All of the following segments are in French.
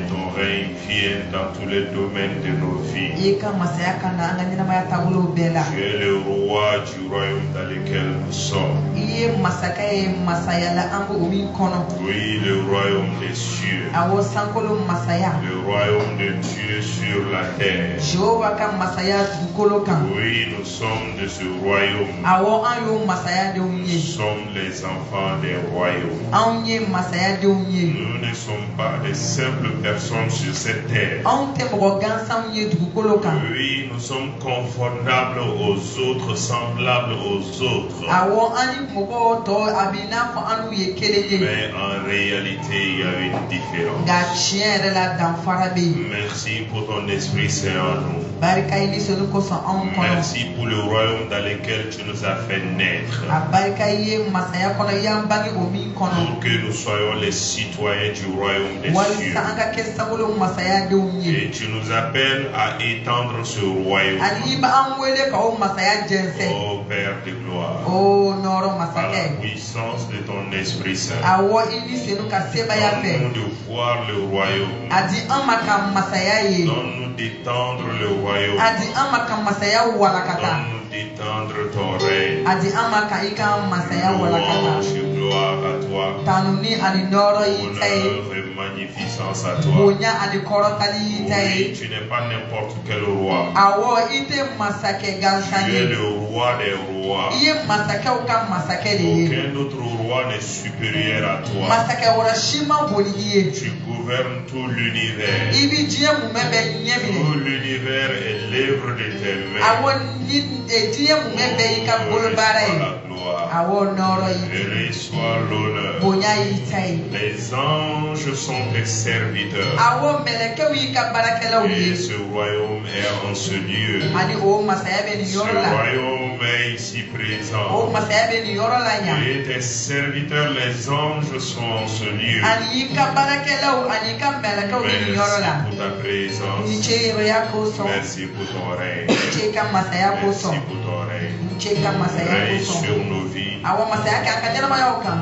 ton règne vienne dans tous les domaines de nos vies. Tu es le roi du royaume dans lequel nous sommes. Oui, le royaume des cieux. Le royaume de Dieu sur la terre. Oui, nous sommes de ce royaume. Nous sommes les enfants des royaumes. Nous ne sommes pas des simples personnes sur cette terre. Oui, nous sommes confortables aux autres, semblables aux autres. Mais en réalité, il y a une différence. Merci pour ton Esprit Saint en nous. Merci pour le royaume dans lequel tu nous as fait naître. Pour que nous soyons les citoyens du royaume des cieux. Et tu nous appelles à étendre ce royaume. Oh Père de gloire. Par la puissance de ton Esprit Saint. Donne-nous de voir le royaume. Donne-nous d'étendre le royaume. Donne-nous d'étendre ton règne. Louange et gloire à toi. Honneur et magnificence à toi. Oui, tu n'es pas n'importe quel roi. Tu es le roi des rois. Aucun autre roi n'est supérieur à toi. Tu gouvernes tout l'univers. Tout l'univers est l'œuvre de tes mains. Et reçois l'honneur. Les anges sont tes serviteurs. Et ce royaume est en ce lieu. Ce royaume est ici présent. Et tes serviteurs, les anges, sont en ce lieu. Merci pour ta présence. Merci pour ton règne. Merci pour ton règne. Règne sur nos vies.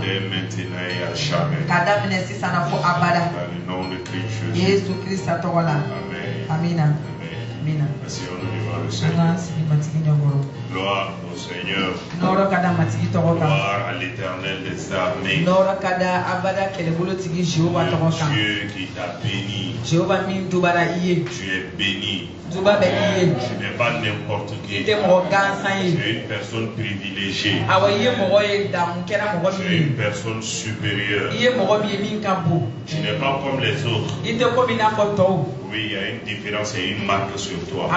Dès maintenant et à jamais. Dans le nom de Christ Jésus. Amen. Asseyons-nous devant le Seigneur. Gloire au Seigneur. Gloire à l'Éternel des armées. Dieu qui t'a béni. Tu es béni. Tu n'es pas n'importe qui. Tu es une personne privilégiée. Tu es une personne supérieure. Tu n'es pas comme les autres. Oui, il y a une différence et une marque sur toi.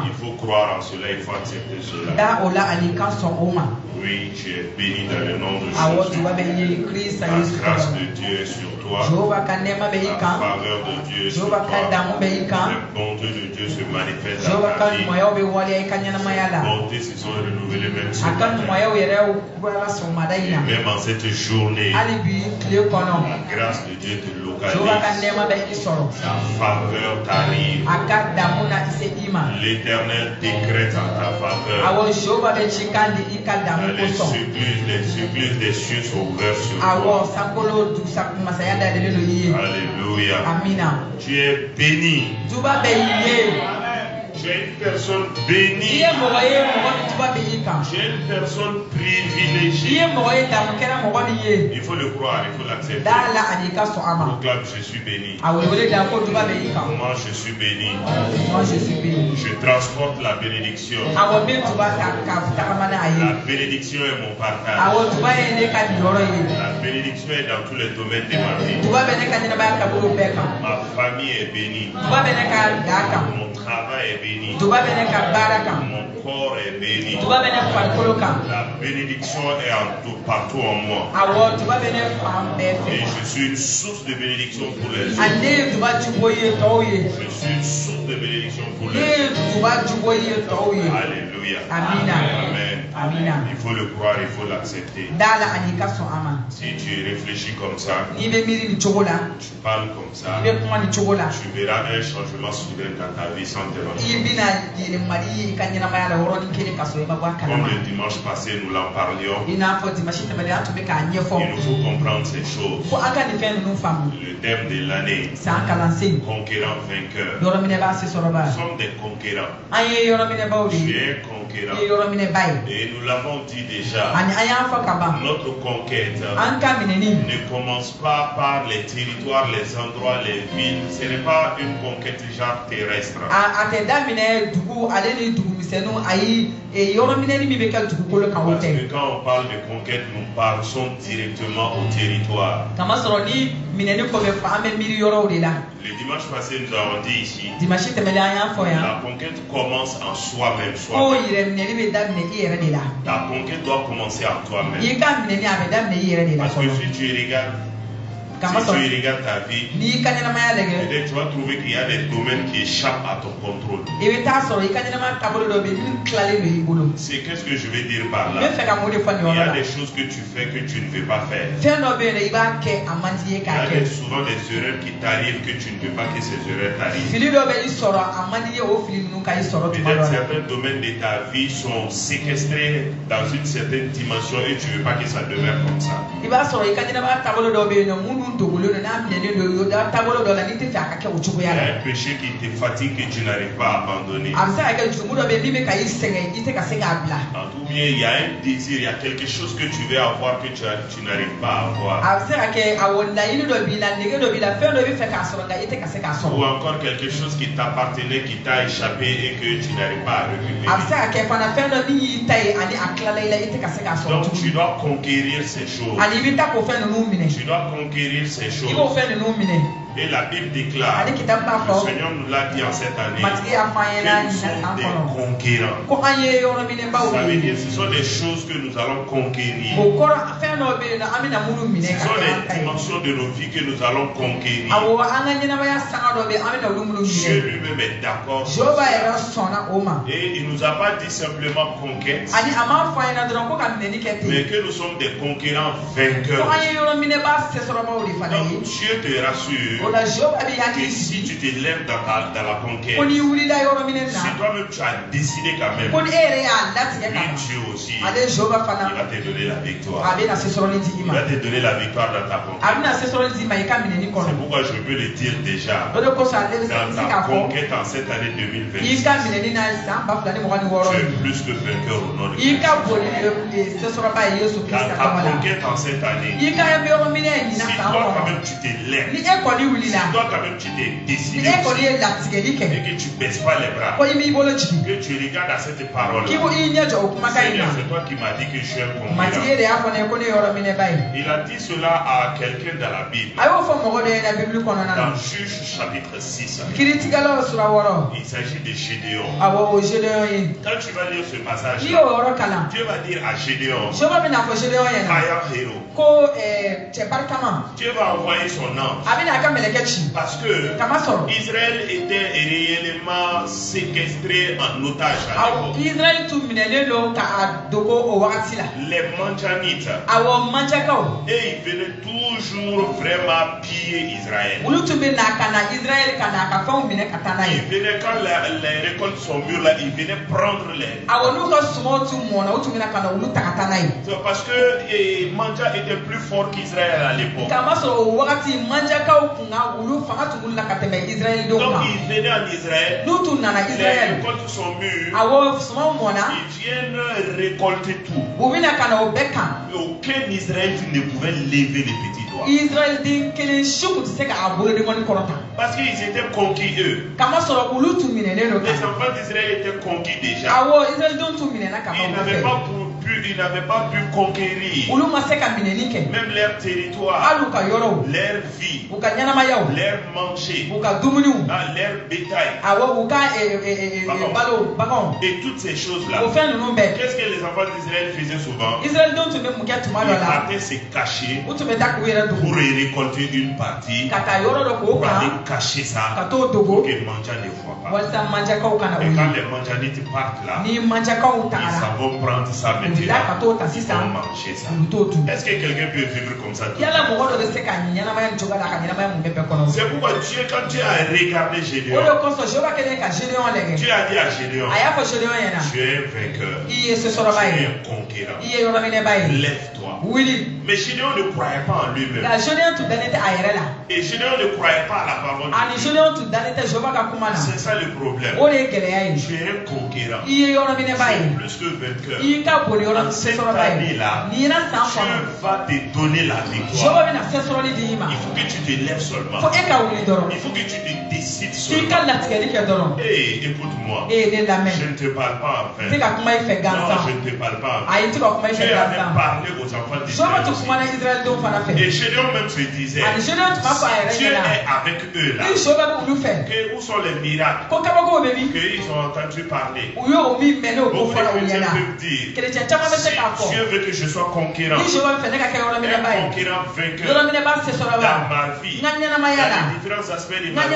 Il faut croire en cela, il faut accepter cela. Oui, tu es béni dans le nom de Jésus. La grâce de Dieu est sur toi. La faveur de Dieu est sur toi. La bonté de Dieu se manifeste dans ta vie. Les bontés se sont renouvelées même ce matin. Et même en cette journée, la grâce de Dieu te localise. Sa faveur t'arrive. L'Éternel décrète en ta faveur. Les supplices des cieux sont ouverts sur toi. Alléluia. Tu es béni. Tu es une personne bénie. Tu es une personne privilégiée. Il faut le croire, il faut l'accepter. Proclame, je suis béni. Moi, je suis béni. Je transporte la bénédiction. La bénédiction est mon partage. La bénédiction est dans tous les domaines de ma vie. Ma famille est bénie. Mon travail est béni. Mon corps est béni. La bénédiction est partout en moi. Et je suis une source de bénédiction pour les autres. Je suis une source de bénédiction pour les autres. Alléluia. Amen. Il faut le croire, il faut l'accepter. Si tu réfléchis comme ça, tu parles comme ça, tu verras un changement soudain dans ta vie sans te rendre compte. Comme le dimanche passé, nous l'en parlions. Il nous faut comprendre ces choses. Le thème de l'année, conquérant vainqueur. Nous sommes des conquérants. Tu es un conquérant. Et nous l'avons dit déjà. Notre conquête ne commence pas par les territoires, les endroits, les villes. Ce n'est pas une conquête genre terrestre. Parce que quand on parle de conquête, nous parlons directement au territoire. Le dimanche passé, nous avons dit ici, la conquête commence en soi-même. Ta conquête doit commencer en toi-même. Parce que si tu regardes ta vie, peut-être tu vas trouver qu'il y a des domaines qui échappent à ton contrôle. C'est qu'est-ce que je veux dire par là? Il y a des choses que tu fais que tu ne veux pas faire. Il y a souvent des erreurs qui t'arrivent que tu ne veux pas que ces erreurs t'arrivent. Peut-être certains domaines de ta vie sont séquestrés dans une certaine dimension et tu ne veux pas que ça demeure comme ça. Il y a un péché qui te fatigue que tu n'arrives pas à abandonner. En tout bien, il y a un désir, il y a quelque chose que tu veux avoir que tu n'arrives pas à avoir. Ou encore quelque chose qui t'appartenait, qui t'a échappé et que tu n'arrives pas à récupérer. Donc tu dois conquérir ces choses. Tu dois conquérir ces choses. Et la Bible déclare, le Seigneur nous l'a dit en cette année, que nous sommes des conquérants. Ça veut dire que ce sont des choses que nous allons conquérir. Ce sont les dimensions de nos vies que nous allons conquérir. Dieu lui-même est d'accord. Et il ne nous a pas dit simplement conquête, mais que nous sommes des conquérants vainqueurs. Donc Dieu te rassure que si tu te lèves dans la conquête, si toi-même tu as décidé quand même, lui Dieu aussi, il va te donner la victoire. Il va te donner la victoire dans ta conquête. C'est pourquoi je peux le dire déjà, dans ta conquête en cette année 2026, tu es plus que vainqueur au nom de Jésus. Dans ta conquête en cette année, si toi quand même tu te lèves, si toi quand même tu t'es décidé et que tu ne baisses pas les bras, que tu regardes à cette parole, Seigneur, c'est toi qui m'as dit que je suis un conquérant. Il a dit cela à quelqu'un dans la Bible. Dans Juge chapitre 6, il s'agit de Gédéon. Quand tu vas lire ce passage, Dieu va dire à Gédéon, Dieu va envoyer son ange. Parce que Israël était réellement séquestré en otage à l'époque. Les Mandjanites, et ils venaient toujours vraiment piller Israël. Ils venaient quand les récoltes sont mûres là, ils venaient prendre les. Parce que Mandja était plus fort qu'Israël à l'époque. Donc ils venaient en Israël, les récoltes sont mûres, ils viennent récolter tout. Aucun Israélite ne pouvait lever les petits doigts. Parce qu'ils étaient conquis eux. Les enfants d'Israël étaient conquis déjà. Ils n'avaient pas pu conquérir même leur territoire, leur vie, leur manger, leur bétail et toutes ces choses-là. Qu'est-ce que les enfants d'Israël faisaient souvent? Ils partaient se cacher pour récolter une partie, pour aller cacher ça pour que Mandja ne voit pas. Et quand les Mandjanites partent là, ils savent prendre ça maintenant. dira, ils vont manger ça. Est-ce que quelqu'un peut vivre comme ça? C'est pourquoi Dieu, quand Dieu a regardé Gédéon, Dieu a dit à Gédéon, tu es un vainqueur, tu es un conquérant, lève-toi. Mais Gédéon ne croyait pas en lui-même. Et Gédéon ne croyait pas à la parole de Dieu. C'est ça le problème. Tu es un conquérant. Tu es plus que vainqueur. En cette année-là, Dieu va te donner la victoire. Il faut que tu te lèves seulement. Il faut que tu te décides seulement. Hey, écoute-moi. Je ne te parle pas en vain. Non, je ne te parle pas en vain. Dieu avait parlé aux enfants d'Israël. Et Gédéon même se disait, si Dieu est avec eux là, où sont les miracles qu'ils ont entendu parler? Beaucoup de chrétiens peuvent dire, si Dieu veut que je sois conquérant, un conquérant vainqueur dans ma vie, dans les différents aspects de ma vie,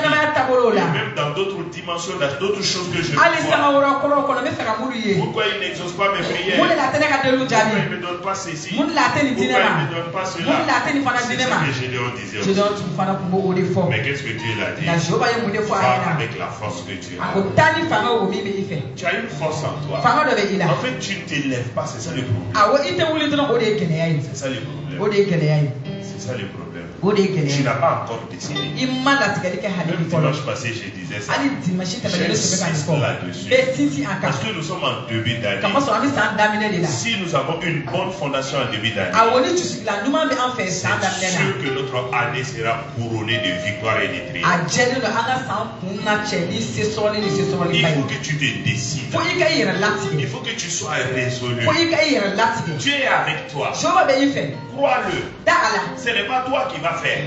et même dans d'autres dimensions, dans d'autres choses que je fais. Pourquoi il n'exauce pas mes prières? Pourquoi il ne me donne pas ceci? Pourquoi il ne me donne pas cela? C'est ce que Gédéon disait aussi. Mais qu'est-ce que Dieu l'a dit? Va avec la force que tu as. Tu as une force en toi. En fait, tu ne te lèves pas, c'est ça le problème. C'est ça le problème. C'est ça le problème. Tu n'as pas encore décidé. Même dimanche passé, je disais ça. J'insiste là-dessus. Parce que nous sommes en début d'année. Si nous avons une bonne fondation en début d'année, c'est sûr que notre année sera couronnée de victoire et de triomphe. Il faut que tu te décides. Il faut que tu sois résolu. Dieu est avec toi. Crois-le. Ce n'est pas toi qui vas faire.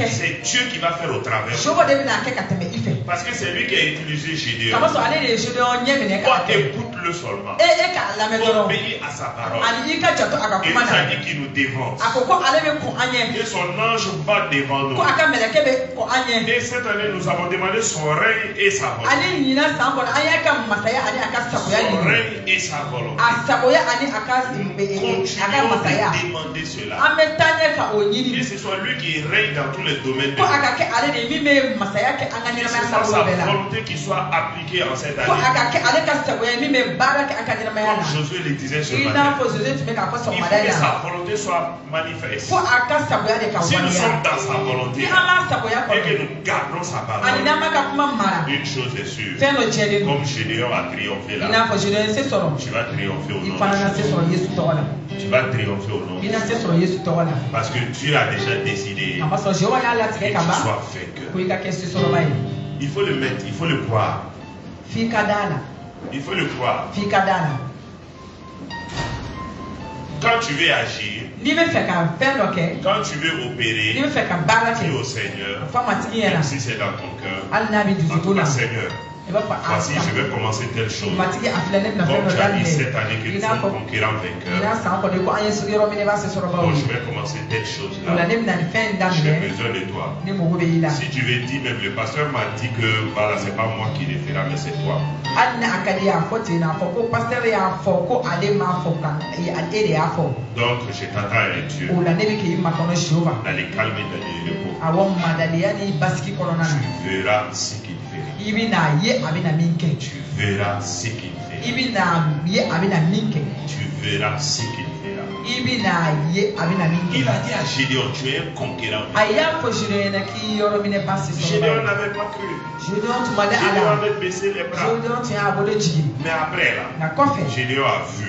C'est Dieu qui va faire au travers. Parce que c'est lui qui a utilisé Gédéon. Toi, écoute-le seulement. Obéis à sa parole. Il nous a dit qu'il nous dévance. Et son ange va devant nous. Et cette année, nous avons demandé son règne et sa volonté. Son règne et sa volonté. Nous continuons de demander cela. Que ce soit lui qui règne dans tous les domaines de vie. Que ce soit sa volonté qui soit appliquée en cette année. Comme Josué le disait ce matin, il faut que sa volonté soit manifeste. Si nous sommes dans sa volonté et que nous gardons sa parole, une chose est sûre, comme Gédéon a triomphé là, tu vas triompher au nom de Jésus. Tu vas triompher au nom de Jésus. Parce que Dieu a déjà décidé que tu sois vainqueur. Il faut le mettre, il faut le croire. Il faut le croire. Quand tu veux agir, quand tu veux opérer, dis au Seigneur, même si c'est dans ton cœur, en tout cas, Seigneur, voici, je vais commencer telle chose. Comme tu as dit cette année que nous sommes conquérants vainqueurs. Bon, je vais commencer telle chose là. J'ai besoin de toi. Si tu veux dire, même le pasteur m'a dit que voilà, c'est pas moi qui le ferai, mais c'est toi. Donc, je t'attends avec Dieu. D'aller calmer, d'aller repos. Tu verras ce qu'il fait. Tu verras ce qu'il fait. Tu verras ce qu'il fera. Il a dit à Gédéon, tu es un conquérant. Gédéon n'avait pas cru. Gédéon avait baissé les bras. Mais après là, Gédéon a vu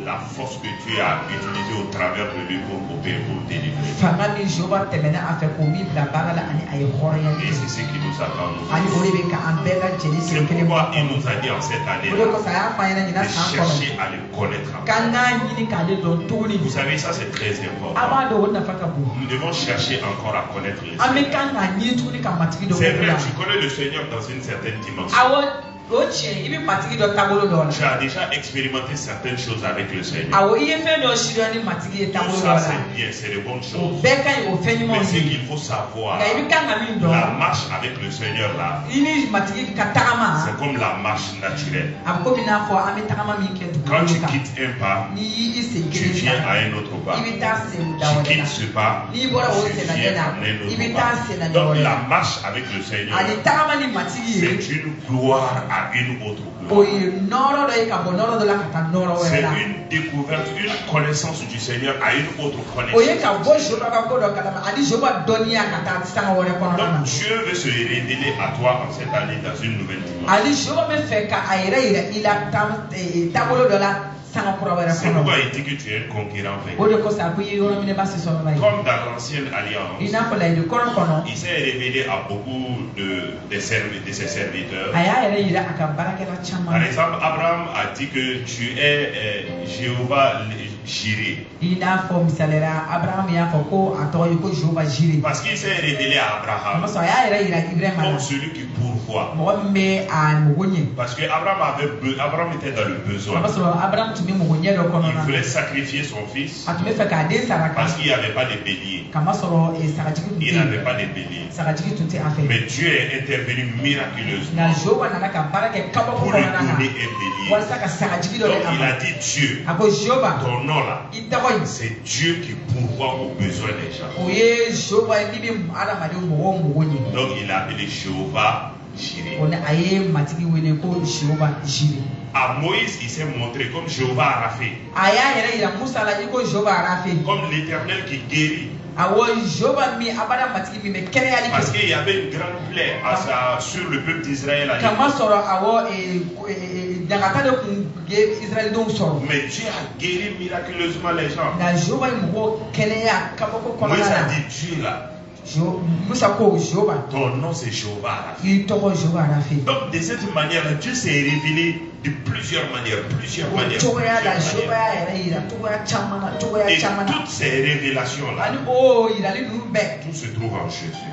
la force que tu as utilisée au travers de lui pour opérer, pour délivrer. Et c'est ce qui nous attend. C'est pourquoi il nous a dit en cette année de chercher à le connaître. Vous savez, ça c'est très important. Nous devons chercher encore à connaître le Seigneur. C'est vrai, tu connais le Seigneur dans une certaine dimension. Tu as déjà expérimenté certaines choses avec le Seigneur. Tout ça c'est bien, c'est de bonnes choses. Mais ce qu'il faut savoir, la marche avec le Seigneur là, c'est comme la marche naturelle. Quand tu quittes un pas, tu viens à un autre pas. Tu quittes ce pas, tu viens à un autre pas. Donc la marche avec le Seigneur, c'est une gloire à une autre gloire. C'est une découverte, une connaissance du Seigneur à une autre connaissance. Donc Dieu veut se révéler à toi en cette année dans une nouvelle dimension. C'est pourquoi il dit que tu es un conquérant vainqueur. Comme dans l'ancienne alliance, il s'est révélé à beaucoup de ses serviteurs. Par exemple, Abraham a dit que tu es Jéhovah Jireh. Parce qu'il s'est révélé à Abraham comme celui qui pourvoit. Parce que Abraham était dans le besoin. Il voulait sacrifier son fils parce qu'il n'y avait pas de bélier. Il n'avait pas de bélier. Mais Dieu est intervenu miraculeusement pour lui donner un bélier. Donc il a dit Dieu, ton nom là, c'est Dieu qui pourvoit aux besoins des gens. Donc il a appelé Jéhovah Jireh. À Moïse, il s'est montré comme Jéhovah Rapha. Comme l'Éternel qui guérit. Parce qu'il y avait une grande plaie sur le peuple d'Israël à l'époque. Mais Dieu a guéri miraculeusement les gens. Moïse a dit Dieu là, ton nom c'est Jéhovah Rapha. Donc de cette manière Dieu s'est révélé de plusieurs manières. Et toutes ces révélations là, tout se trouve en Jésus.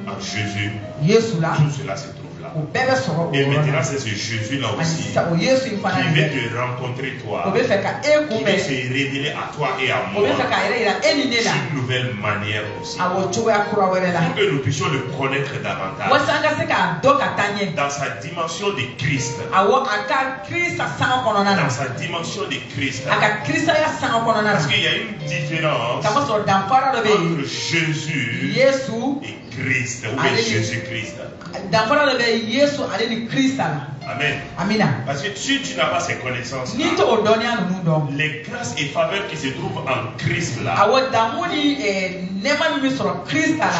En Jésus, tout cela se trouve. Et maintenant c'est ce Jésus là aussi qui veut te rencontrer toi, qui veut se révéler à toi et à moi d'une nouvelle manière aussi, pour que nous puissions le connaître davantage dans sa dimension de Christ, dans sa dimension de Christ, parce qu'il y a une différence entre Jésus et Christ, ou bien Jésus-Christ. Amen. Parce que si tu n'as pas ces connaissances, les grâces et faveurs qui se trouvent en Christ là, tu ne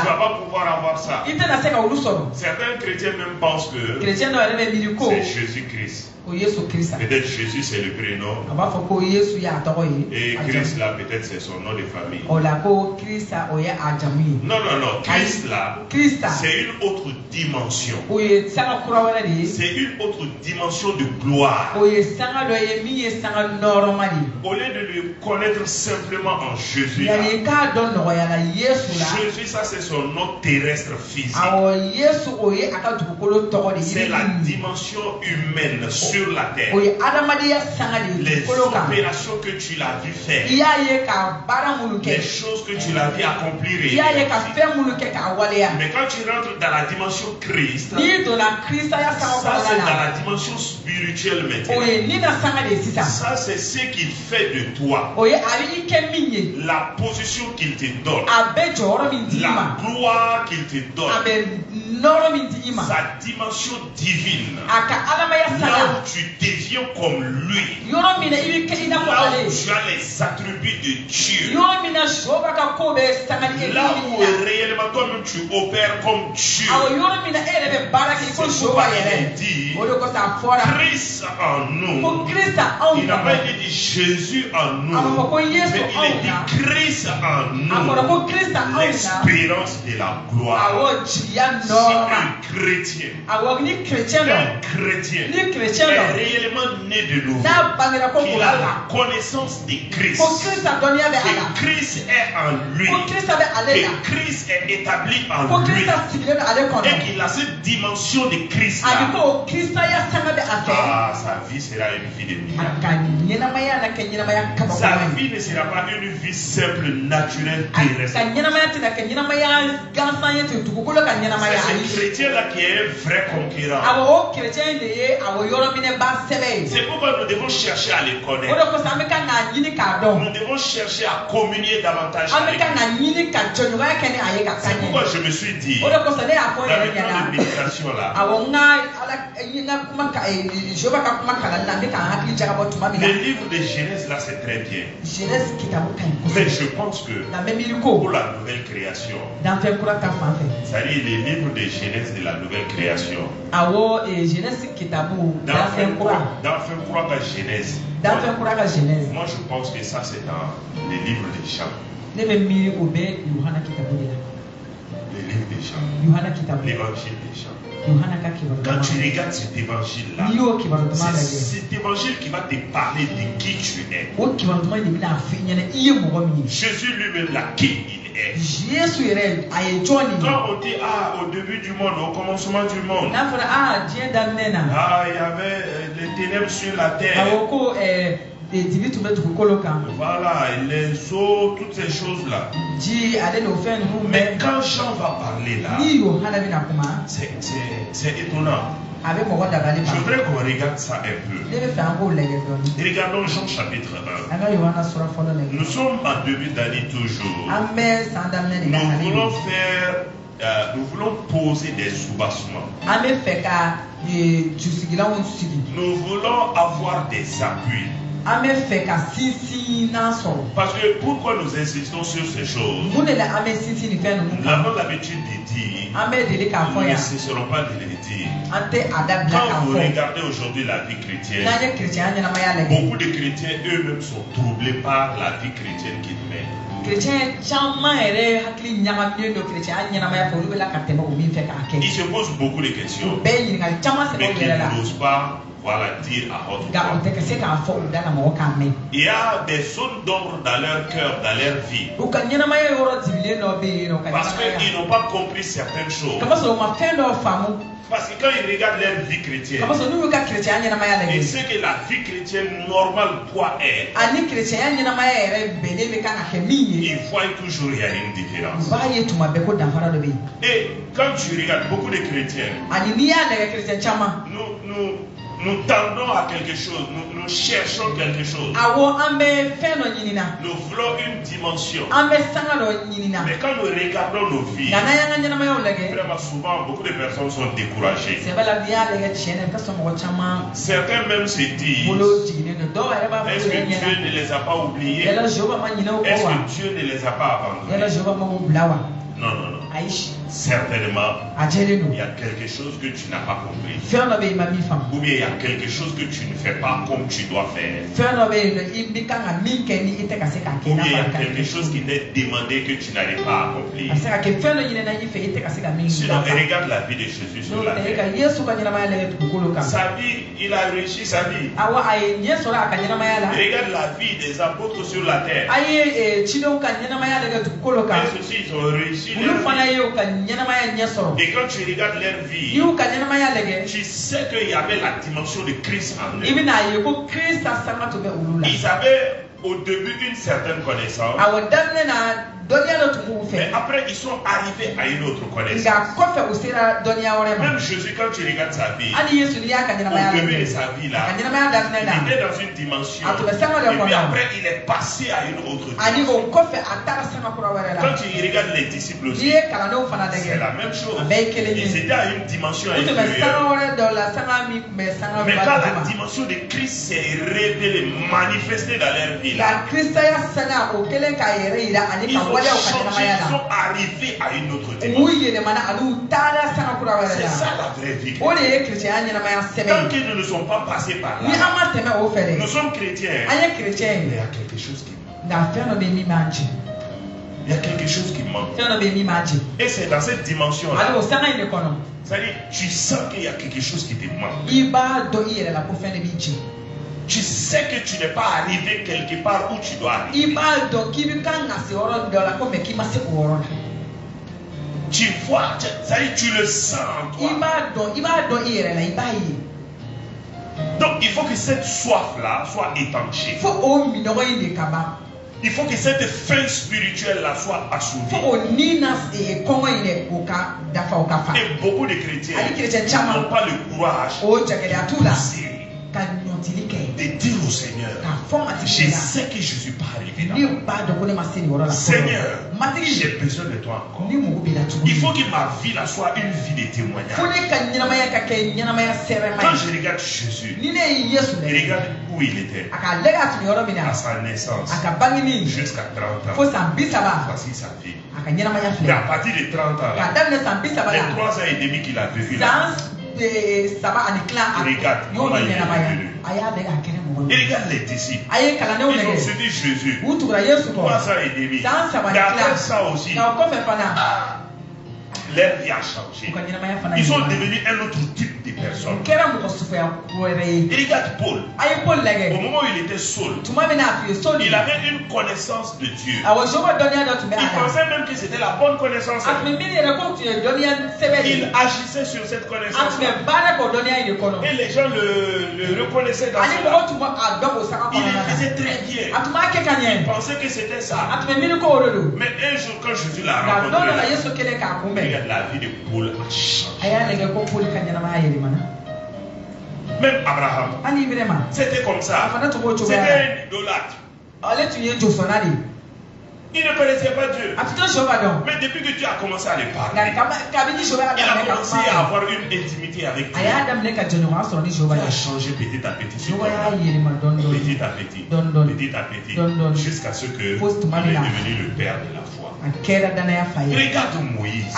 vas pas pouvoir avoir ça. Certains chrétiens même pensent que c'est Jésus-Christ. Peut-être Jésus c'est le prénom et Christ là peut-être c'est son nom de famille. Non, Christ là c'est une autre dimension. C'est une autre dimension de gloire. Au lieu de le connaître simplement en Jésus, Jésus ça c'est son nom terrestre physique. C'est la dimension humaine sur la terre. Les opérations que tu l'as vu faire, les choses que tu l'as vu accomplir. Mais quand tu rentres dans la dimension Christ, ça c'est dans la dimension spirituelle maintenant. Ça c'est ce qu'il fait de toi, la position qu'il te donne, la gloire qu'il te donne, sa dimension divine. Là où tu deviens comme lui, là où tu as les attributs de Dieu, là où réellement toi-même tu opères comme Dieu. C'est pourquoi il dit Christ en nous. Il n'a pas été dit Jésus en nous, mais il est dit Christ en nous, l'espérance de la gloire. Si un chrétien est réellement né de nouveau, qu'il a la connaissance de Christ, que Christ est en lui, que Christ est établi en lui, et qu'il a cette dimension de Christ là, sa vie sera une vie de miracle. Sa vie ne sera pas une vie simple, naturelle, terrestre. C'est ce chrétien-là qui est un vrai conquérant. C'est pourquoi nous devons chercher à les connaître. Nous devons chercher à communier davantage avec lui. C'est pourquoi je me suis dit, dans le temps de méditation là, le livre de Genèse là, c'est très bien. Mais je pense que pour la nouvelle création, c'est-à-dire les livres de Genèse de la nouvelle création, dans Genèse, moi je pense que ça c'est dans les livres des Jean. Les livres des Jean. L'évangile des Jean. Quand tu regardes cet évangile-là, c'est cet évangile qui va te parler de qui tu es. Jésus lui-même là, qui il est. Quand on dit au début du monde, au commencement du monde, il y avait les ténèbres sur la terre. Voilà, les eaux, toutes ces choses-là. Mais quand Jean va parler là, c'est étonnant. Je voudrais qu'on regarde ça un peu. Regardons Jean chapitre 1. Nous sommes en début d'année toujours. Nous voulons poser des soubassements. Nous voulons avoir des appuis. Parce que pourquoi nous insistons sur ces choses? Nous avons l'habitude de dire, nous ne cesserons pas de le dire. Quand vous regardez aujourd'hui la vie chrétienne, beaucoup de chrétiens eux-mêmes sont troublés par la vie chrétienne qu'ils mènent. Ils se posent beaucoup de questions, mais qu'ils n'osent pas dire à haute voix. Il y a des zones d'ombre dans leur cœur, dans leur vie, parce qu'ils n'ont pas compris certaines choses. Parce que quand ils regardent leur vie chrétienne, et ce que la vie chrétienne normale doit être, ils voient toujours qu'il y a une différence. Et quand tu regardes beaucoup de chrétiens, nous tendons à quelque chose, nous cherchons quelque chose. Nous voulons une dimension. Mais quand nous regardons nos vies, vraiment souvent, beaucoup de personnes sont découragées. Certains même se disent, est-ce que Dieu ne les a pas oubliés? Est-ce que Dieu ne les a pas abandonnés? Non, non, non. Certainement, il y a quelque chose que tu n'as pas compris. Ou bien il y a quelque chose que tu ne fais pas comme tu dois faire. Ou bien il y a quelque chose qui t'est demandé que tu n'arrives pas à accomplir. Sinon, regarde la vie de Jésus sur la terre. Sa vie, il a réussi sa vie. Regarde la vie des apôtres sur la terre. Et ceci, ils ont réussi leur vie. Et quand tu regardes leur vie, tu sais qu'il y avait la dimension de Christ en eux. Ils avaient au début une certaine connaissance, mais après ils sont arrivés à une autre connaissance. Même Jésus, quand tu regardes sa vie, au début de sa vie là, il était dans une dimension, et puis après il est passé à une autre dimension. Quand tu regardes les disciples aussi, c'est la même chose. Ils étaient à une dimension inférieure. Mais quand la dimension de Christ s'est révélée, manifestée dans leur vie là, ils ont ils sont arrivés à une autre dimension. C'est ça la vraie vie. Tant qu'ils ne sont pas passés par là, nous sommes chrétiens. Mais il y a quelque chose qui manque. Il y a quelque chose qui manque. Et c'est dans cette dimension-là. C'est-à-dire, tu sens qu'il y a quelque chose qui te manque. Tu sais que tu n'es pas arrivé quelque part où tu dois arriver. Tu vois, c'est-à-dire, tu le sens en toi. Donc, il faut que cette soif-là soit étanchée. Il faut que cette faim spirituelle-là soit assouvie. Et beaucoup de chrétiens n'ont pas le courage de dire au Seigneur, je sais que je ne suis pas arrivé là. Seigneur, j'ai besoin de toi encore. Il faut que ma vie là soit une vie de témoignage. Quand je regarde Jésus, je regarde où il était à sa naissance jusqu'à 30 ans. Voici sa vie. Mais à partir de 30 ans, les 3 ans et demi qu'il a vécu là, regarde comment il est devenu. Et regarde les disciples. Ils ont suivi Jésus 3 ans et demi. Mais après ça aussi, leur vie a changé. Ils sont devenus un autre type de personne. Et regarde Paul. Au moment où il était seul, il avait une connaissance de Dieu. Il pensait même que c'était la bonne connaissance. Il agissait sur cette connaissance. Et les gens le reconnaissaient dans cela. Il le faisait très bien. Il pensait que c'était ça. Mais un jour, quand Jésus l'a rencontré, la vie de Paul a changé. Même Abraham, c'était comme ça. C'était un idolâtre. Il ne connaissait pas Dieu. Mais depuis que Dieu a commencé à le parler, il a commencé à avoir une intimité avec Dieu. Il a changé petit à petit. Petit à petit. Petit à petit. Jusqu'à ce qu'il est devenu le père de la foi. Regarde Moïse.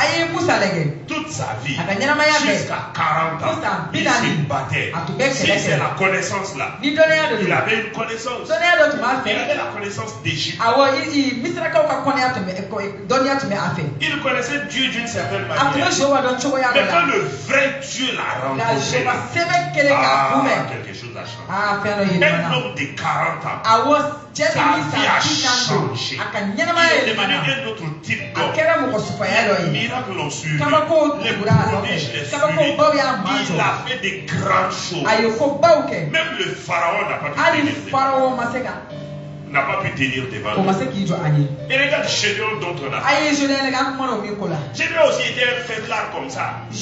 Toute sa vie, jusqu'à 40 ans, il se battait. C'est la connaissance là. Il avait une connaissance. Il avait la connaissance d'Égypte. Il connaissait Dieu d'une certaine manière. Mais quand le vrai Dieu l'a rencontré, quelque chose a changé. Un homme de 40 ans, sa vie a changé. Il est devenu un autre type d'homme. Les miracles l'ont suivi. Les prodiges les suivi. Il a fait des grandes choses. Même le pharaon n'a pas pu tenir devant lui. Et regarde Gédéon dont on a parlé. Gédéon aussi était un faiblard comme ça. Il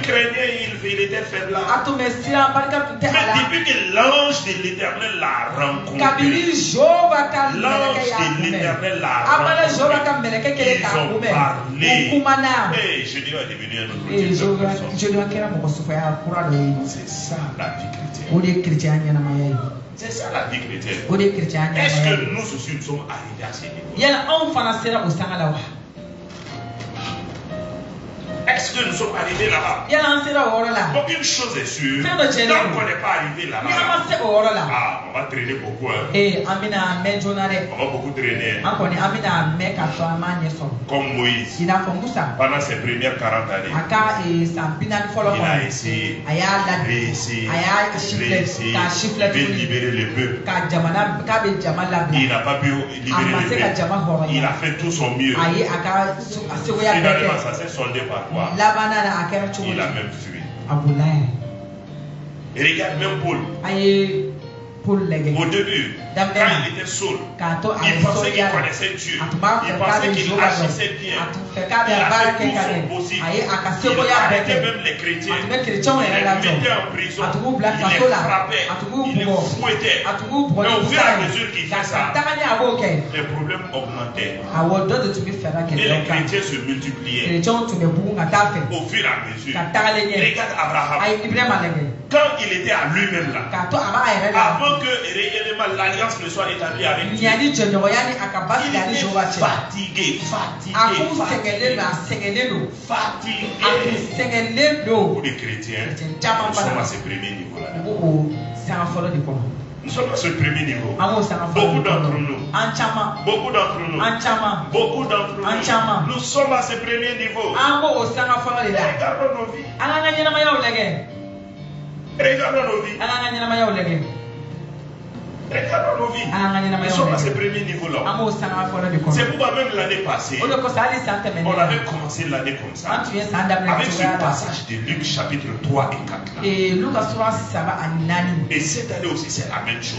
craignait, il était faiblard. Mais depuis que l'ange de l'Éternel l'a rencontré, ils ont parlé. Et Gédéon est devenu un autre type de personne. C'est ça la vie chrétienne. C'est ça la vie chrétienne. Est-ce que nous aussi nous sommes arrivés à ce niveau? Est-ce que nous sommes arrivés là-bas? Donc une chose est sûre, tant qu'on n'est pas arrivé là-bas, on va traîner beaucoup. On va beaucoup traîner. Comme Moïse, pendant ses premières 40 années, il a essayé, il veut libérer le peuple. Il n'a pas pu libérer le peuple. Il a fait tout son mieux. Finalement, ça s'est soldé par quoi? Il a même fui. Et regarde même Paul. Au début, quand il était seul, il pensait qu'il connaissait Dieu. Il pensait qu'il agissait bien. Il a fait tout son possible. Il arrêtait même les chrétiens. Il les mettait en prison. Il les frappait. Il les fouettait. Mais au fur et à mesure qu'il fait ça, les problèmes augmentaient. Et les chrétiens se multipliaient. Au fur et à mesure. Regarde Abraham. quand il était à lui-même là, avant que réellement l'alliance ne soit établie avec Dieu, il était fatigué. Beaucoup de chrétiens, nous sommes à ce premier niveau-là. Nous sommes à ce premier niveau. Beaucoup d'entre nous, nous sommes à ce premier niveau. Regardons nos vies. Regardons nos vies. Regardons nos vies. Nous sommes à ce premier niveau-là. C'est pourquoi même l'année passée, on avait commencé l'année comme ça, avec ce passage de Luc chapitre 3 et 4 là. Et cette année aussi, c'est la même chose.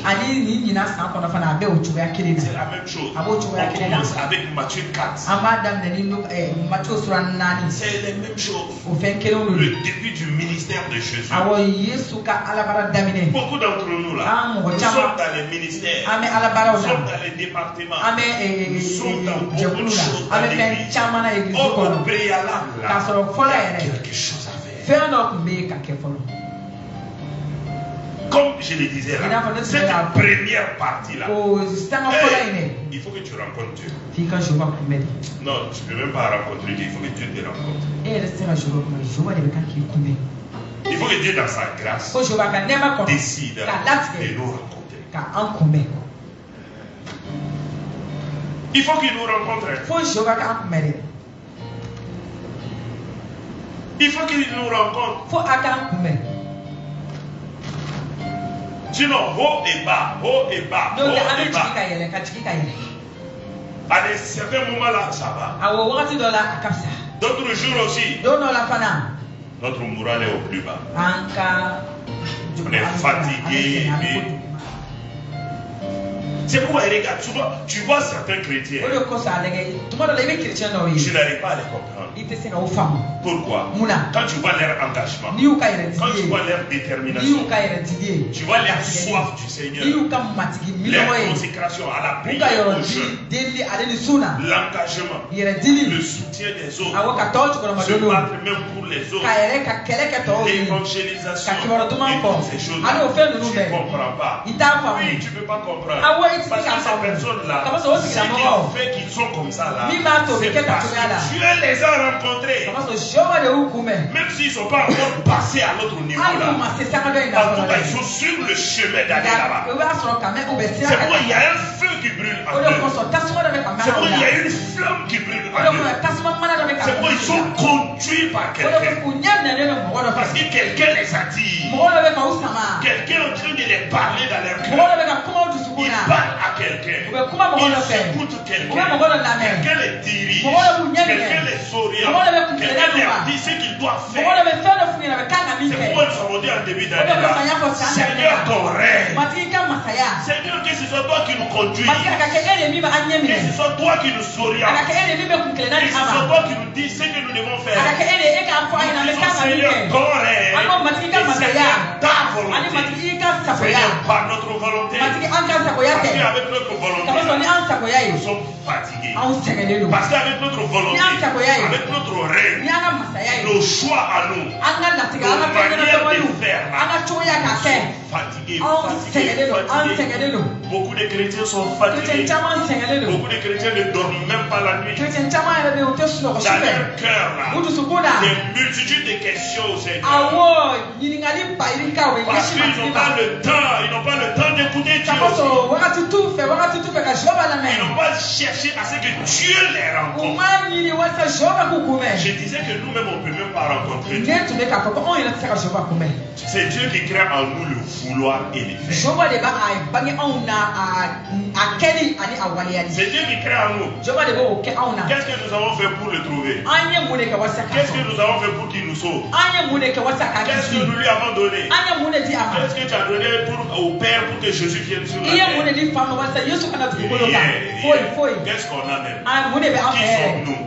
C'est la même chose. On commence avec Matthieu 4. C'est la même chose. Le début du ministère de Jésus. Beaucoup d'entre nous là, nous sommes dans les ministères, nous sommes dans les départements, nous sommes dans beaucoup de choses dans l'église. Or, au préalable là, il y a quelque chose à faire. Comme je le disais là, cette première partie là, il faut que tu rencontres Dieu. Non, tu ne peux même pas rencontrer Dieu, il faut que Dieu te rencontre. Il faut que Dieu dans sa grâce décide de nous rencontrer. Il faut qu'il nous rencontre. Il faut qu'il nous rencontre. Sinon, haut et bas, haut et bas, haut et bas. À certains moments là, ça va. D'autres jours aussi, notre moral est au plus bas. On est fatigué. C'est pourquoi, regarde, souvent, tu vois certains chrétiens, tu n'arrives pas à les comprendre. Pourquoi? Quand tu vois leur engagement, quand tu vois leur détermination, tu vois leur soif du Seigneur, leur consécration à la prière aux jeunes, l'engagement, le soutien des autres, se battre même pour les autres, l'évangélisation, et toutes ces choses-là, tu ne comprends pas. Oui, tu ne peux pas comprendre. Parce que ces personnes-là, ce qui fait qu'ils sont comme ça là, c'est parce que Dieu les a rencontrés. Même s'ils ne sont pas encore passés à l'autre niveau là, en tout cas ils sont sur le chemin d'aller là-bas. C'est pourquoi il y a un feu qui brûle en eux. C'est pourquoi il y a une flamme qui brûle en eux. C'est pourquoi ils sont conduits par quelqu'un. Parce que quelqu'un les attire. Quelqu'un est en train de les parler dans leur cœur. Ils parlent à quelqu'un. Ils écoutent quelqu'un. Quelqu'un les dirige. Quelqu'un les oriente. Quelqu'un leur dit ce qu'ils doivent faire. C'est pourquoi nous avons dit en début d'année là, Seigneur ton règne. Seigneur, que ce soit toi qui nous conduis. Que ce soit toi qui nous oriente. Que ce soit toi qui nous dis ce que nous devons faire. Seigneur ton règne. Seigneur ta volonté. Seigneur par notre volonté. Parce qu'avec notre volonté, nous sommes fatigués. Parce qu'avec notre volonté, avec notre règne, nos choix à nous, nos manières de faire, nous sommes fatigués. Beaucoup de chrétiens sont fatigués. Beaucoup de chrétiens ne dorment même pas la nuit. Dans leur cœur, des multitudes de questions au Seigneur. Parce qu'ils n'ont pas le temps d'écouter Dieu. Ils n'ont pas cherché à ce que Dieu les rencontre. Je disais que nous-mêmes, on ne peut même pas rencontrer Dieu. C'est Dieu qui crée en nous le vouloir et le faire. C'est Dieu qui crée en nous. Qu'est-ce que nous avons fait pour le trouver? Qu'est-ce que nous avons fait pour qu'il nous sauve? Qu'est-ce que nous lui avons donné? Qu'est-ce que tu as donné au Père pour que Jésus vienne sur la terre? Qu'est-ce qu'on a même? Qui sommes-nous?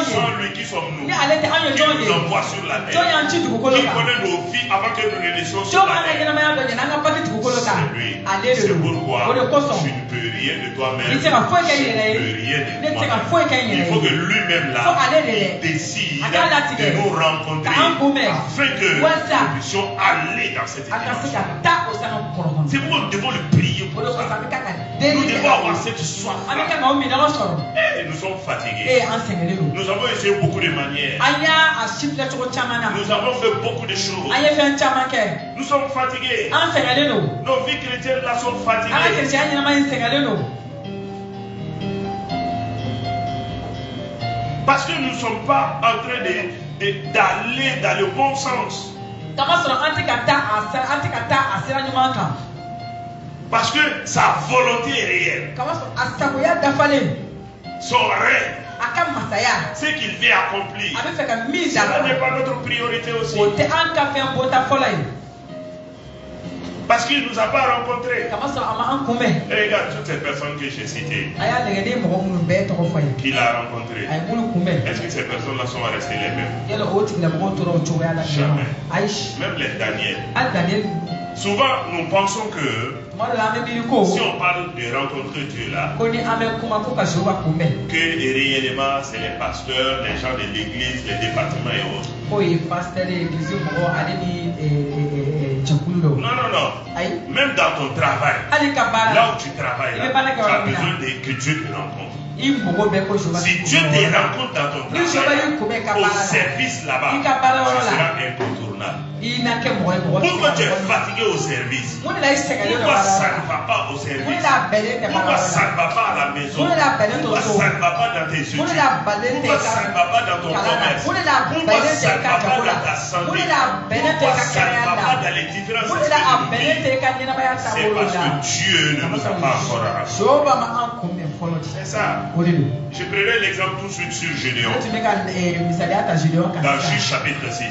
Sans lui, qui sommes-nous? Qui nous envoie sur la terre? Qui connaît nos vies avant que nous ne naissions sur la terre? C'est lui. C'est pourquoi tu ne peux rien de toi-même. Tu ne peux rien de toi-même. Il faut que lui-même là, il décide de nous rencontrer afin que nous puissions aller dans cette dimension. C'est pourquoi nous devons le prier pour ça. Nous devons avoir cette soif. Nous sommes fatigués. Nous avons essayé beaucoup de manières. Nous avons fait beaucoup de choses. Nous sommes fatigués. Nos vies chrétiennes là sont fatiguées. Parce que nous ne sommes pas en train d'aller dans le bon sens. Parce que sa volonté est réelle. Son rêve, ce qu'il veut accomplir, cela n'est pas notre priorité aussi. Parce qu'il ne nous a pas rencontrés. Et regarde toutes ces personnes que j'ai citées. Qu'il a rencontrées. Est-ce que ces personnes-là sont restées les mêmes? Jamais. Même les Daniel. Souvent, nous pensons que si on parle de rencontrer Dieu là, que réellement c'est les pasteurs, les gens de l'église, les départements et autres. Non. Même dans ton travail, là où tu travailles, là, tu as besoin que Dieu te rencontre. Si Dieu te rencontre dans ton travail, au service là-bas, tu seras incontournable. Pourquoi tu es fatigué au service? Pourquoi ça ne va pas au service? Pourquoi ça ne va pas à la maison? Pourquoi ça ne va pas dans tes études? Pourquoi ça ne va pas dans ton commerce? Pourquoi ça ne va pas dans ta santé? Pourquoi ça ne va pas dans les différentes situations? C'est parce que Dieu ne nous a pas encore rencontrés. C'est ça. Je prenais l'exemple tout de suite sur Gédéon. Dans Juge chapitre 6.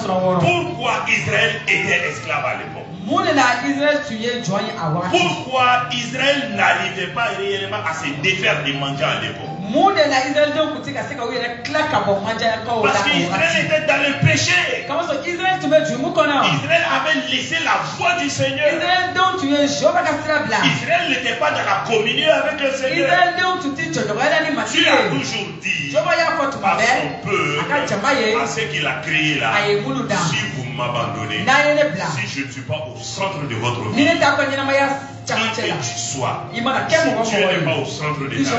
Pourquoi Israël était esclave à l'époque? Pourquoi Israël n'arrivait pas réellement à se défaire des mendiants à l'époque? Parce qu'Israël était dans le péché. Israël avait laissé la voix du Seigneur. Israël n'était pas dans la communion avec le Seigneur. Dieu a toujours dit à son peuple, à ce qu'il a créé là, si vous m'abandonnez, si je ne suis pas au centre de votre vie, qui que tu sois, si Dieu n'est pas au centre de ta vie, tu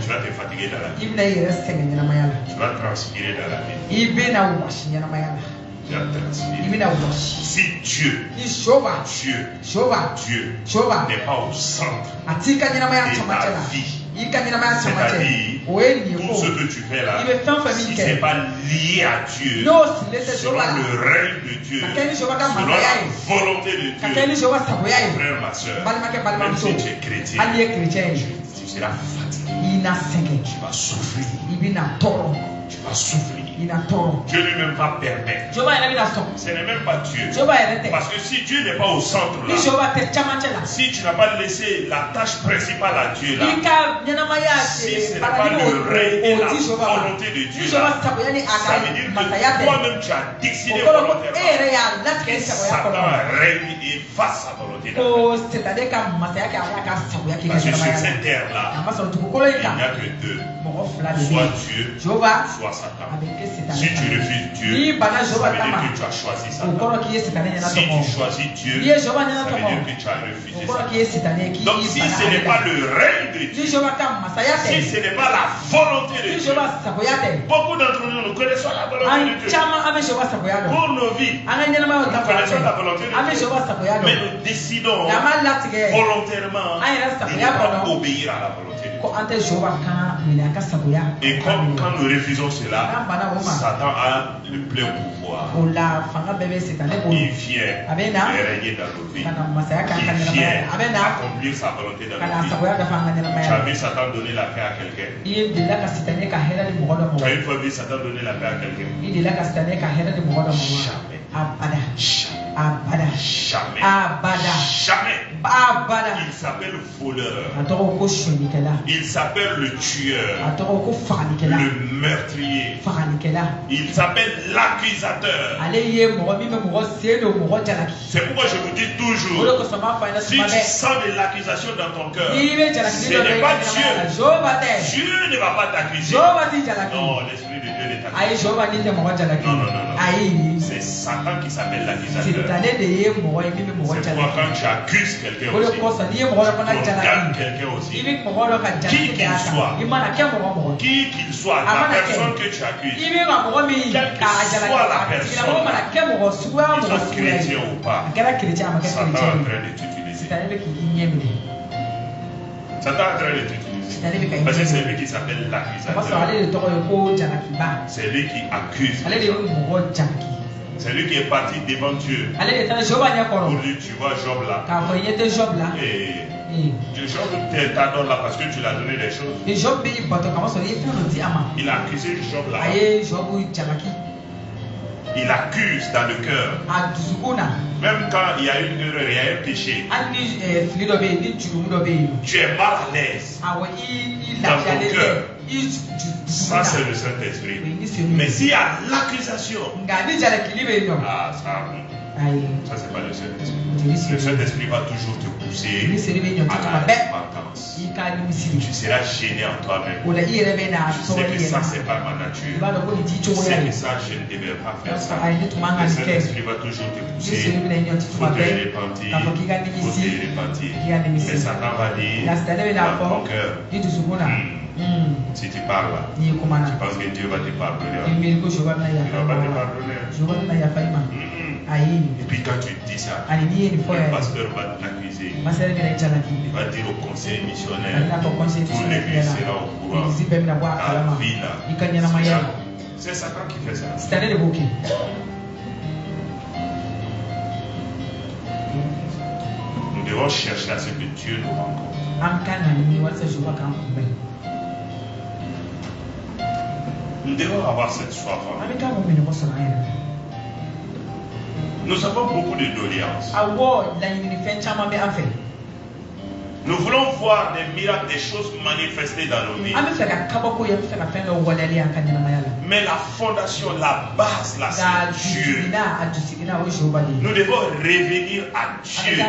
vas te fatiguer dans la vie. Tu vas transpirer dans la vie. Si Dieu n'est pas au centre de ta vie, c'est-à-dire tout ce que tu fais là, si ce n'est pas lié à Dieu, selon le règne de Dieu, selon la volonté de Dieu, frère, ma soeur, même si tu es chrétien, tu seras fatigué, tu vas souffrir. Tu vas souffrir. Dieu lui-même va permettre. Ce n'est même pas Dieu. Parce que si Dieu n'est pas au centre là, si tu n'as pas laissé la tâche principale à Dieu là, si ce n'est pas le règne et la volonté de Dieu là, ça veut dire que toi-même tu as décidé volontairement que Satan règne et fasse sa volonté. Parce que sur cette terre là, il n'y a que deux. Soit Dieu, soit Satan. Si tu refuses Dieu, ça veut dire que tu as choisi Satan. Si tu choisis Dieu, ça veut dire que tu as refusé Satan. Donc si ce n'est pas le règne de Dieu, si ce n'est pas la volonté de Dieu, beaucoup d'entre nous, nous connaissons la volonté de Dieu. Pour nos vies, nous connaissons la volonté de Dieu. Mais nous décidons volontairement de ne pas obéir à la volonté de Dieu. Et comme quand nous refusons cela, Satan a le plein pouvoir. Il vient régner dans nos vies. Il vient accomplir sa volonté dans nos vies. Tu as vu Satan donner la paix à quelqu'un? Tu as une fois vu Satan donner la paix à quelqu'un? Jamais. Jamais. Jamais. Il s'appelle voleur. Il s'appelle le tueur. Le meurtrier. Il s'appelle l'accusateur. C'est pourquoi je vous dis toujours, si tu sens de l'accusation dans ton cœur, ce n'est pas Dieu. Dieu ne va pas t'accuser. Non, l'Esprit de Dieu ne t'accuse pas. Non. C'est Satan qui s'appelle l'accusateur. C'est pourquoi quand tu accuses quelqu'un aussi, tu condamnes quelqu'un aussi, qui qu'il soit, la personne que tu accuses, quelle que soit la personne, qu'il soit chrétien ou pas, Satan est en train de t'utiliser. Satan est en train de t'utiliser. Parce que c'est lui qui s'appelle l'accusateur. C'est lui qui accuse. C'est lui qui est parti devant Dieu pour lui, tu vois Job là. Et Job t'adore là parce que tu l'as donné des choses. Il a accusé Job là. Il accuse dans le cœur. Même quand il y a une erreur, il y a un péché, tu es mal à l'aise dans ton cœur. Ça, c'est le Saint-Esprit. Mais s'il y a l'accusation, ça c'est pas le Saint-Esprit. Le Saint-Esprit va toujours te pousser à la repentance. Tu seras gêné en toi-même. Tu sais que ça c'est pas ma nature. Tu sais que ça je ne devais pas faire ça. Le Saint-Esprit va toujours te pousser. Il faut te repentir. Mais Satan va dire dans ton cœur, si tu parles là, tu penses que Dieu va te pardonner. Il ne va pas te pardonner. Et puis quand tu dis ça, le pasteur va t'accuser. Il va dire au conseil missionnaire, tout l'église sera au courant. Ta vie là, c'est Satan qui fait ça. Nous devons chercher à ce que Dieu nous rencontre. Nous devons avoir cette soif. Nous avons beaucoup de doléances. Nous voulons voir des miracles, des choses manifestées dans nos vies. Mais la fondation, la base, là, c'est Dieu. Nous devons revenir à Dieu.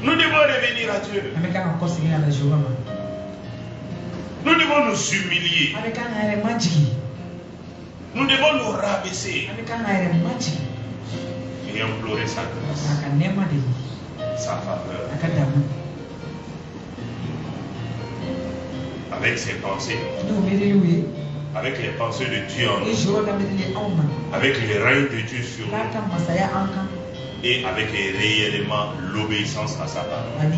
Nous devons revenir à Dieu. Nous devons nous humilier. Nous devons nous rabaisser et implorer sa grâce, sa faveur, avec ses pensées, avec les pensées de Dieu en nous, avec les règnes de Dieu sur nous, et avec réellement l'obéissance à sa parole.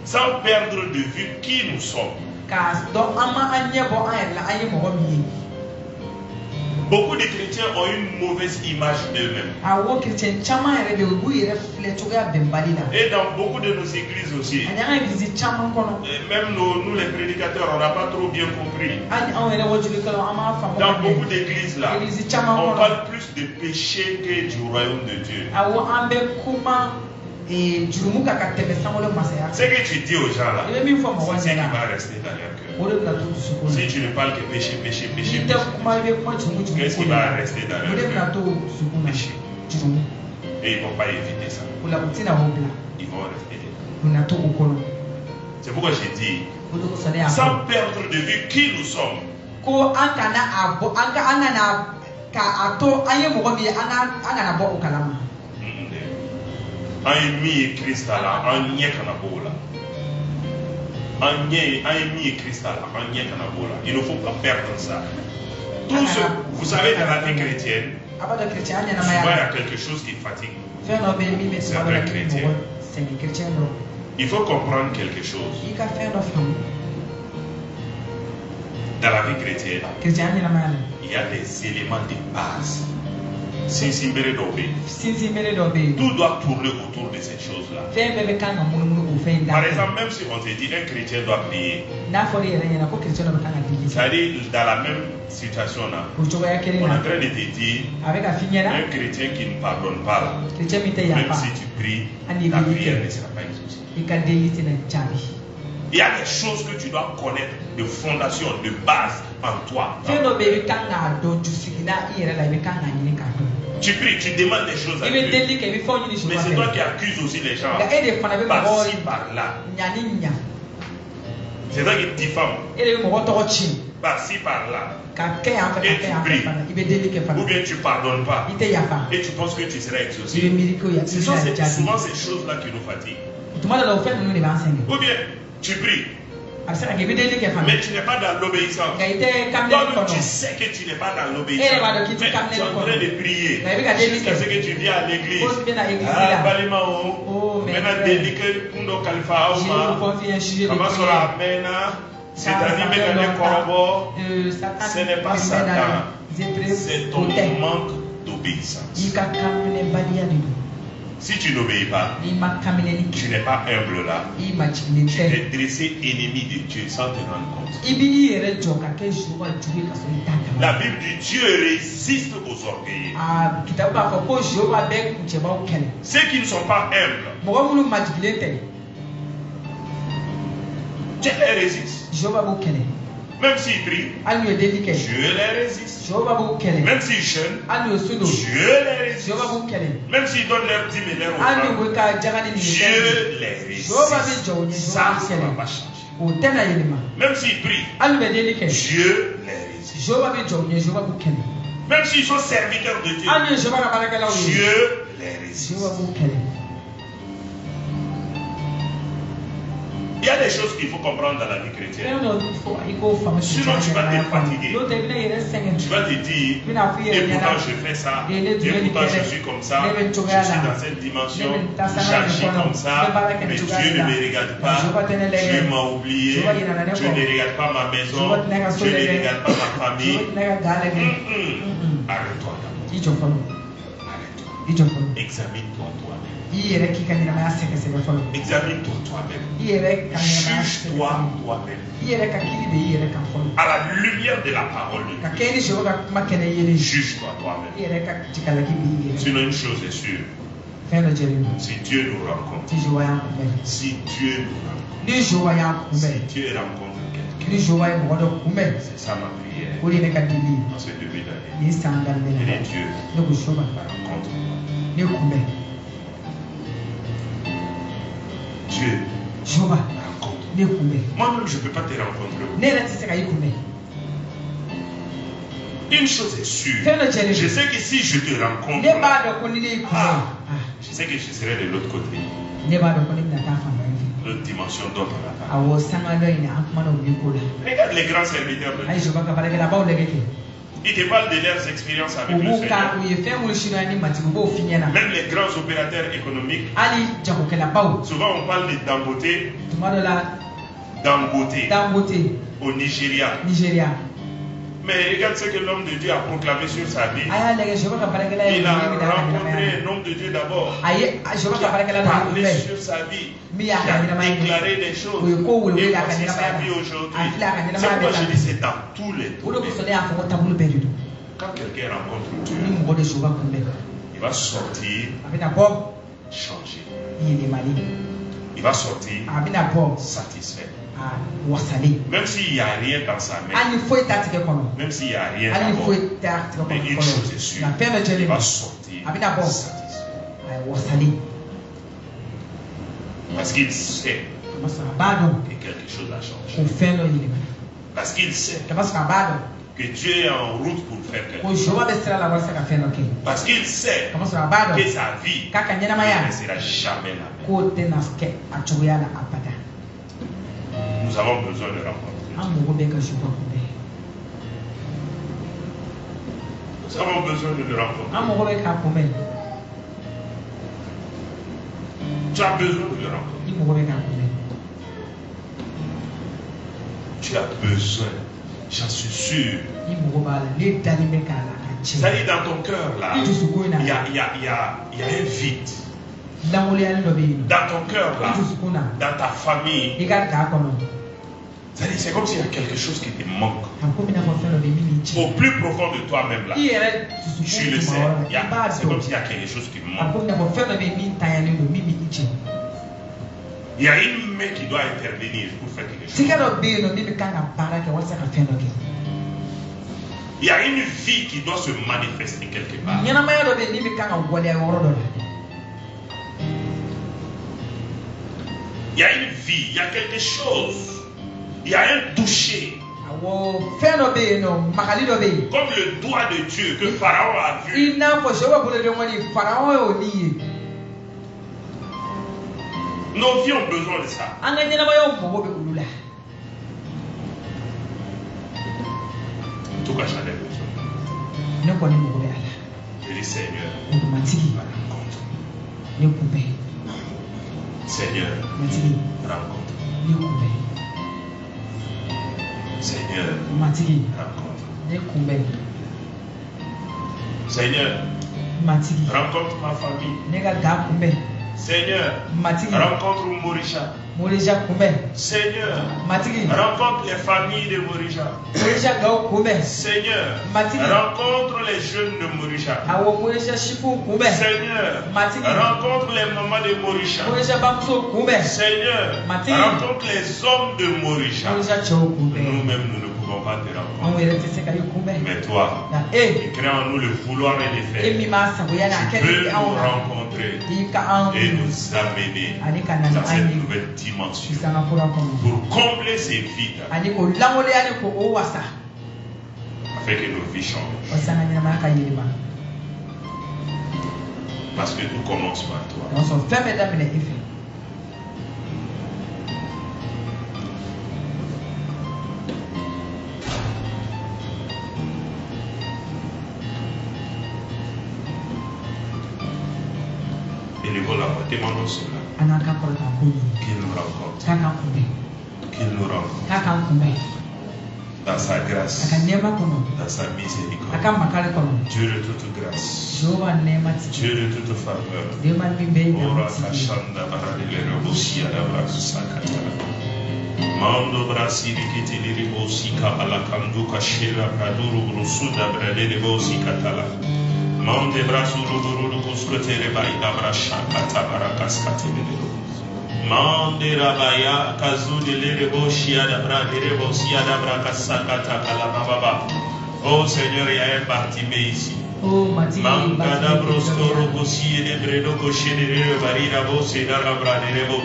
Sans perdre de vue qui nous sommes. Beaucoup de chrétiens ont une mauvaise image d'eux-mêmes. Et dans beaucoup de nos églises aussi. Et même nous les prédicateurs, on n'a pas trop bien compris. Dans beaucoup d'églises là, on parle plus de péché que du royaume de Dieu. Ce que tu dis aux gens là, c'est ce qui va rester dans leur cœur. Si tu ne parles que péché, péché, péché, qu'est-ce qui va rester dans leur cœur? Péché. Et ils ne vont pas éviter ça. Ils vont rester dedans. C'est pourquoi j'ai dit, sans perdre de vue qui nous sommes. Un Christ là, un Nyekanabola. Il ne faut pas perdre ça. Tout ce, vous savez, dans la vie chrétienne, souvent il y a quelque chose qui fatigue. C'est un vrai chrétien. Il faut comprendre quelque chose. Dans la vie chrétienne, il y a des éléments de base. Tout doit tourner autour de ces choses-là. Par exemple, même si on te dit un chrétien doit prier, c'est-à-dire dans la même situation-là, on est en train de te dire un chrétien qui ne pardonne pas, même si tu pries, ta prière ne sera pas exaucée. Il y a des choses que tu dois connaître de fondation, de base en toi. Tu pries, tu demandes des choses à Dieu. Mais c'est toi qui accuses aussi les gens par-ci, par-là. C'est toi qui diffames par-ci, par-là. Et tu pries. Ou bien tu ne pardonnes pas. Et tu penses que tu seras exaucé. C'est souvent ces choses-là qui nous fatiguent. Ou bien tu pries. Mais tu n'es pas dans l'obéissance. Donc tu sais que tu n'es pas dans l'obéissance. Mais tu es en train de prier jusqu'à ce que tu viens à l'église. Maintenant, délicat, Kundo Khalifa, comment sera Mena, c'est-à-dire ce n'est pas Satan, c'est ton manque d'obéissance. Si tu n'obéis pas, tu n'es pas humble là, tu es dressé ennemi de Dieu sans te rendre compte. La Bible dit Dieu résiste aux orgueilleux. Ceux qui ne sont pas humbles, Dieu les résiste. Même s'ils prient, Dieu les résiste. Même s'ils jeûnent, Dieu les résiste. Même s'ils donnent leur dîme et leur offrande, Dieu les résiste. Ça ne va pas changer. Même s'ils prient, Dieu les résiste. Même s'ils sont serviteurs de Dieu, Dieu les résiste. Il y a des choses qu'il faut comprendre dans la vie chrétienne. Sinon, tu vas te fatiguer. Tu vas te dire, et pourtant je fais ça, et pourtant je suis comme ça, je suis dans cette dimension, j'agis comme ça, mais Dieu ne me regarde pas, Dieu m'a oublié, Dieu ne regarde pas ma maison, Dieu ne regarde pas ma famille. Arrête-toi d'abord. Arrête-toi. Examine-toi toi-même. Examine-toi toi-même. Juge-toi toi-même. À la lumière de la parole de Dieu. Juge-toi toi-même. Sinon, une chose est sûre. Si Dieu nous rencontre, si Dieu rencontre quelqu'un, c'est ça ma prière. En ce début d'année. Et Dieu rencontre-moi. Dieu rencontre. Moi-même, je ne peux pas te rencontrer. Une chose est sûre. Je sais que si je te rencontre, je sais que je serai de l'autre côté. L'autre dimension d'autre là-bas. Regarde les grands serviteurs de Dieu. Ils te parlent de leurs expériences avec le Seigneur. Même les grands opérateurs économiques. Souvent on parle de Dangote au Nigeria. Mais regarde ce que l'homme de Dieu a proclamé sur sa vie. Il a rencontré un homme de Dieu d'abord. Qui a parlé sur sa vie. Qui a déclaré des choses. Et voici sa vie aujourd'hui. C'est pourquoi je dis c'est dans tous les domaines. Quand quelqu'un rencontre Dieu, il va sortir changé. Il va sortir satisfait. Même s'il n'y a rien dans sa main, même s'il n'y a rien d'abord, mais une chose est sûre, il va sortir satisfait. Parce qu'il sait que quelque chose a changé. Parce qu'il sait que Dieu est en route pour faire quelque chose. Parce qu'il sait que sa vie ne sera jamais la même. Nous avons besoin de rencontrer. Nous avons besoin de le rencontrer. Tu as besoin de le rencontrer. Tu as besoin, j'en suis sûr. C'est-à-dire dans ton cœur là, il y a un vide. Dans ton cœur là, dans ta famille, c'est comme s'il y a quelque chose qui te manque. Au plus profond de toi-même là, tu le sais. C'est comme s'il y a quelque chose qui manque. Il y a une main qui doit intervenir pour faire quelque chose. Il y a une vie qui doit se manifester quelque part. Il y a une vie, il y a quelque chose. Il y a un toucher. Comme le doigt de Dieu que Pharaon a vu. Nos vies ont besoin de ça. En tout cas, j'en ai besoin. Je dis Seigneur, rencontre. Seigneur, rencontre. Seigneur, rencontre. Seigneur, rencontre ma famille. Seigneur, rencontre Morisha. Seigneur, rencontre les familles de Morisha. Seigneur, rencontre les jeunes de Morisha. Seigneur, rencontre les mamans de Morisha. Seigneur, rencontre les hommes de Morisha. Nous-mêmes, nous ne pouvons pas te rencontrer. Mais toi, tu crées en nous le vouloir et le faire. Tu peux nous rencontrer et nous amener dans cette nouvelle dimension pour combler ces vides afin que nos vies changent. Parce que tout commence par toi. Demandons cela. Qu'il nous rencontre. Qu'il nous rencontre. Dans sa grâce. Dans sa miséricorde. Dieu de toute grâce. Dieu de toute faveur. Mando brasiri kitili ribosi ka alakandu kashira praduru brusuda brade ribosi katala. Mande brasuru duru kuskotere baida brashaka tabarakas katele. Mande rabaya kazude reboshi ada brade rebosi ada brakasaka takala baba. Oh Seigneur, il y a un Bartimée ici. Mangada brostoro bosi de bredo koshere barira bosi da brade rebo.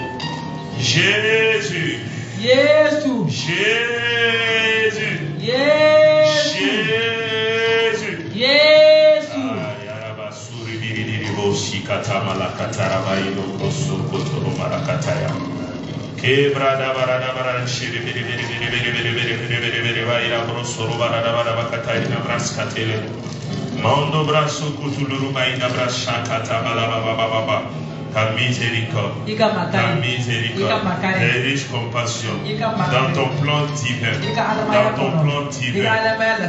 Jésus. Jésus. Jésus. Jésus. Jésus. Ayarabasuri biriri bosi katama la katarabai do koso kotoro marakataya. Kebrada barada barada shiri biri biri biri biri biri biri biri biri baira brosoro barada barada bakataya na braskatele. Mando braso kutuluru baina brashakata bala baba baba. Ta miséricorde, ta miséricorde, tes riches compassions, dans ton plan divin, dans ton plan divin,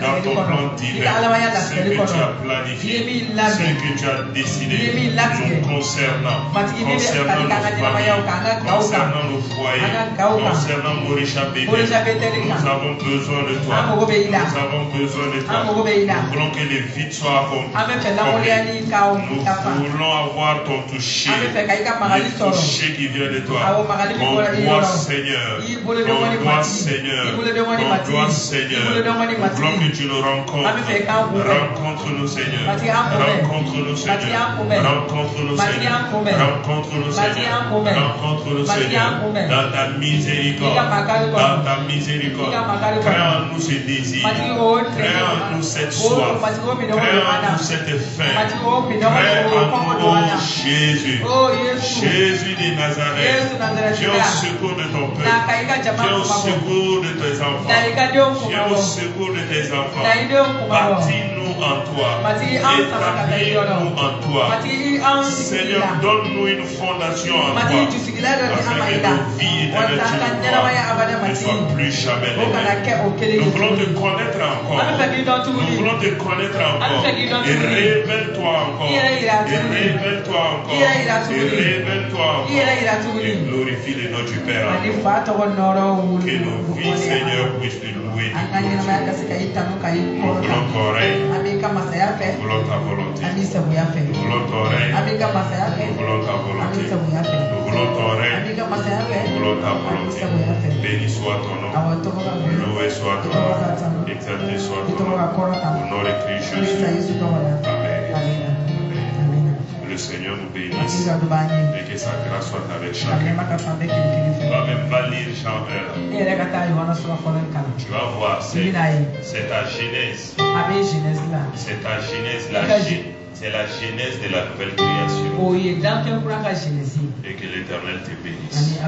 dans ton plan divin, ce que tu as planifié, ce que tu as décidé, nous concernant nos familles, concernant nos foyers, concernant Morisha Bébé, nous avons besoin de toi, nous avons besoin de toi, nous voulons que les vides soient accomplies, nous voulons avoir ton toucher. Le toucher qui vient de toi. Mon doigt Seigneur. Mon doigt Seigneur. Mon doigt Seigneur. Nous voulons que tu nous rencontres. Rencontre-nous Seigneur. Rencontre-nous Seigneur. Rencontre-nous Seigneur. Rencontre-nous Seigneur. Rencontre-nous Seigneur. Dans ta miséricorde. Dans ta miséricorde. Crée en nous ce désir. Crée en nous cette soif. Crée en nous cette faim. Crée en nous Jésus. Jésus de Nazareth, viens au secours de ton peuple, viens au secours de tes enfants, viens au secours de tes enfants, bâtis-nous en toi, établis-nous en toi, Seigneur, Seigneur, donne-nous une fondation en toi, afin que nos vies éternelles ne soient plus jamais les mêmes. Nous voulons te connaître encore. Nous voulons te connaître encore. Et révèle-toi encore. Et révèle-toi encore. Et révèle-toi encore. Et glorifie le nom du Père. Que nos vies, Seigneur, puissent te louer. Nous voulons ton règne. Nous voulons ta volonté. Nous voulons ton règne. Nous voulons ta volonté. Nous voulons ton règne. Nous voulons ta volonté. Béni soit ton nom. Loué soit ton nom. Exalté soit ton nom. Au nom de Christ Jésus. Amen. Que le Seigneur nous bénisse et que sa grâce soit avec chacun. Toi-même, va lire Jean 1. Tu vas voir, c'est ta genèse. C'est ta genèse. C'est la genèse de la nouvelle création. Et que l'Éternel te bénisse.